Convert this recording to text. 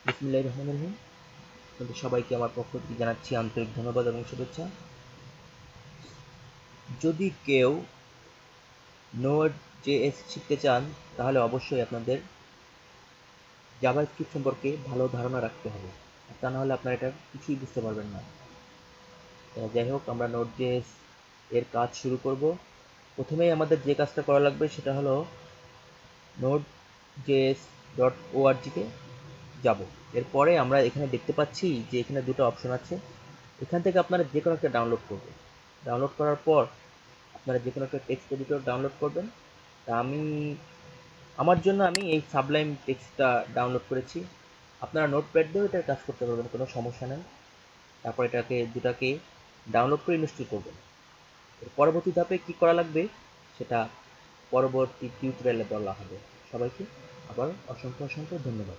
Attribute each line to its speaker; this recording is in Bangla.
Speaker 1: বিসমিল্লাহির রহমানির রহিম। আপনাদের সবাইকে আমার পক্ষ থেকে জানাচ্ছি আন্তরিক ধন্যবাদ এবং শুভেচ্ছা। যদি কেউ Node.js শিখতে চান তাহলে অবশ্যই আপনাদের জাভাস্ক্রিপ্ট সম্পর্কে ভালো ধারণা রাখতে হবে, তা না হলে আপনারা এটা কিছুই বুঝতে পারবেন না। যাই হোক, আমরা Node.js এর কাজ শুরু করব। প্রথমেই আমাদের যে কাজটা করা লাগবে সেটা হলো nodejs.org-তে যাব। এরপরে আমরা এখানে দেখতে পাচ্ছি যে এখানে দুটো অপশন আছে। এখান থেকে আপনারা যে কোনো একটা ডাউনলোড করবেন। ডাউনলোড করার পর আপনারা যে কোনো একটা টেক্সট এডিটর ডাউনলোড করবেন। তা আমার জন্য আমি এই সাবলাইম টেক্সটটা ডাউনলোড করেছি। আপনারা নোটপ্যাড দিয়েও এটার কাজ করতে পারবেন, কোনো সমস্যা নেই। তারপর দুটাকে ডাউনলোড করে ইনস্টল করবেন। এর পরবর্তী ধাপে কী করা লাগবে সেটা পরবর্তী টিউটোরিয়ালে বলা হবে। সবাইকে আবার অসংখ্য অসংখ্য ধন্যবাদ।